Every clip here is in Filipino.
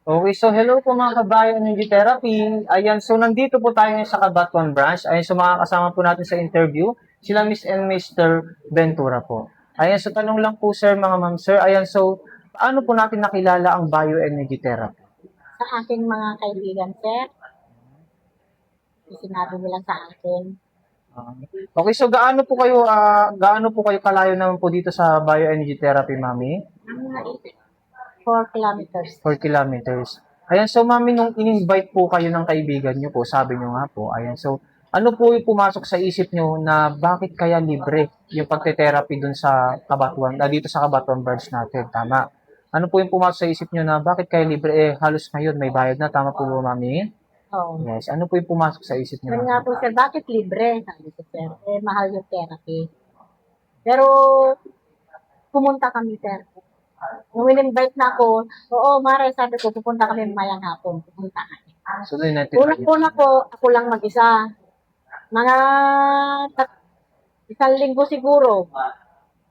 Okay, so hello po mga kabayan ng G-Therapy. Ayan, so nandito po tayo ngayon sa Cabanatuan Branch. Ayan, so mga kasama po natin sa interview, sila Miss and Mr. Ventura po. Ayan, so tanong lang po sir, mga ma'am sir. Ayan, so paano po natin nakilala ang bioenergy therapy? Sa aking mga kaibigan, sir, sinabi nila sa akin, Okay, so gaano po kayo kalayo naman po dito sa bioenergy therapy, mami? mga 4 kilometers. 4 kilometers. Ayan, so mami, nung in-invite po kayo ng kaibigan nyo po, sabi nyo nga po, ayan, so ano po yung pumasok sa isip nyo na bakit kaya libre yung pagte-therapy dun sa Cabanatuan, dito sa Cabanatuan branch natin, tama? Ano po yung pumasok sa isip nyo na bakit kaya libre, halos ngayon may bayad na, tama po ba mami? Oo. Yes, ano po yung pumasok sa isip nyo? Yun nga po, sir, bakit libre? Sabi ko, sir, mahal yung therapy. Pero, pumunta kami, sir. Nung in-invite na ako, oo, Mare, sabi ko, pupunta kami mayang hapon. Pupunta kami. So, doon natin. Unang-una ko, ako lang mag-isa. Mga 1 linggo siguro,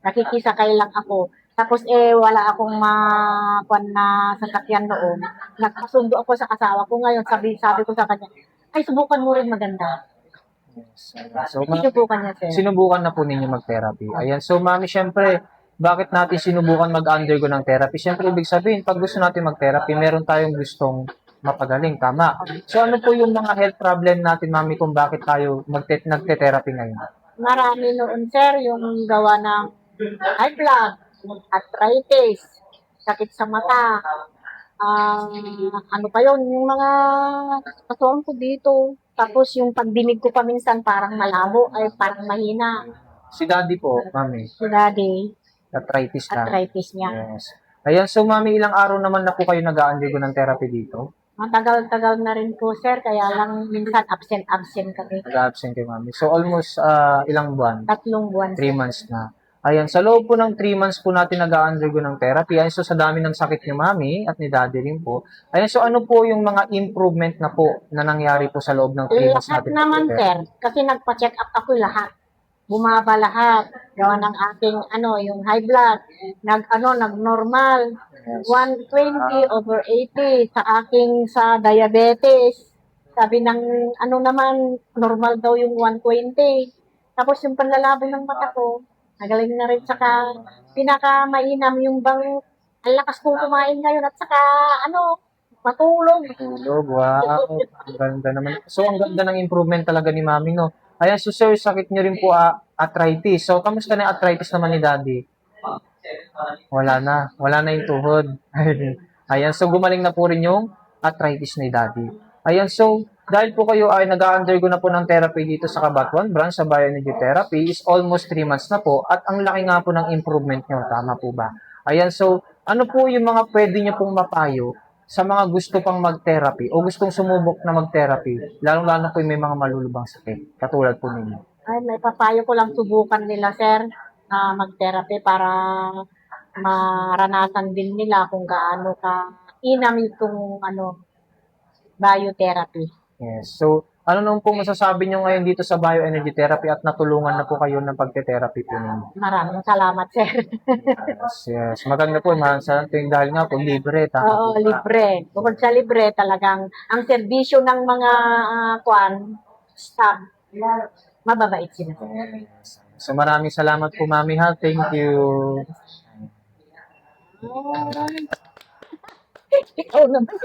nakikisakay lang ako. Tapos wala akong makuan na sasakyan noon. Nagpasundo ako sa asawa ko ngayon. Sabi ko sa kanya, ay subukan mo rin maganda. Yes. So, Sinubukan niya, sir. sinubukan na po ninyo mag-therapy. Ayan, so mami, syempre, bakit natin sinubukan mag-undergo ng therapy? Syempre, ibig sabihin, pag gusto natin mag-therapy, meron tayong gustong mapagaling, tama? So, ano po yung mga health problem natin, mami, kung bakit tayo nagte-therapy ngayon? Marami noon, sir, yung gawa ng high blood, arthritis, sakit sa mata, ano pa yun, yung mga kasuhan ko dito. Tapos yung pagdinig ko pa minsan parang malabo, ay parang mahina. Si daddy po, mami, Si daddy, arthritis na. arthritis niya. Yes. Ayan, so mami, ilang araw naman na po kayo nag-undergo ng therapy dito? Matagal-tagal na rin po, sir, kaya lang minsan absent-absent kami. Nag-absent kayo, mami. So, almost ilang buwan? 3 buwan. 3 months na. Ayan, sa loob po ng 3 months po natin nag-undergo ng therapy. Ayan, so sa dami ng sakit ni mami at ni daddy rin po. Ayan, so ano po yung mga improvement na po na nangyari po sa loob ng 3 months Lahat natin? naman, sir, kasi nagpa-check up ako lahat. Bumaba lahat. Gawa ng aking, yung high blood. Nag-normal. 120/80 sa diabetes. Sabi ng, naman, normal daw yung 120. Tapos yung panlalabo ng mata ko, nagaling na rin. Saka, pinaka-mainam yung bang, ang lakas kong kumain ngayon. At saka, matulog. Tulog, wow. Ang ganda naman. So, ang ganda ng improvement talaga ni mami, no? Ayan, so sir, sakit niyo rin po arthritis. So, kamusta na yung arthritis naman ni daddy? Wala na. Wala na yung tuhod. Ayan, so gumaling na po rin yung arthritis ni daddy. Ayan, so dahil po kayo ay nag-undergo na po ng therapy dito sa Cabanatuan Branch sa Bioenergy Therapy is almost 3 months na po at ang laki nga po ng improvement nyo. Tama po ba? Ayan, so ano po yung mga pwede nyo pong mapayo sa mga gusto pang mag-therapy o gustong sumubok na mag-therapy, lalong-lalo po yung may mga malulubang sakit, katulad po ninyo. Ay, may papayo ko lang subukan nila, sir, na mag-therapy para maranasan din nila kung gaano ka inam itong biotherapy. Yes. So, ano naman po masasabi nyo ngayon dito sa bioenergy therapy at natulungan na po kayo ng pagte-therapy po ninyo? Maraming salamat, sir. Yes, yes. Maganda po, sa tuwing dahil nga po, libre. Tama Oo, po ba? libre. Bukod sa libre, talagang ang serbisyo ng mga staff, mababait sila. Yes. So, maraming salamat po, Mami, ha. Thank you. Ikaw naman.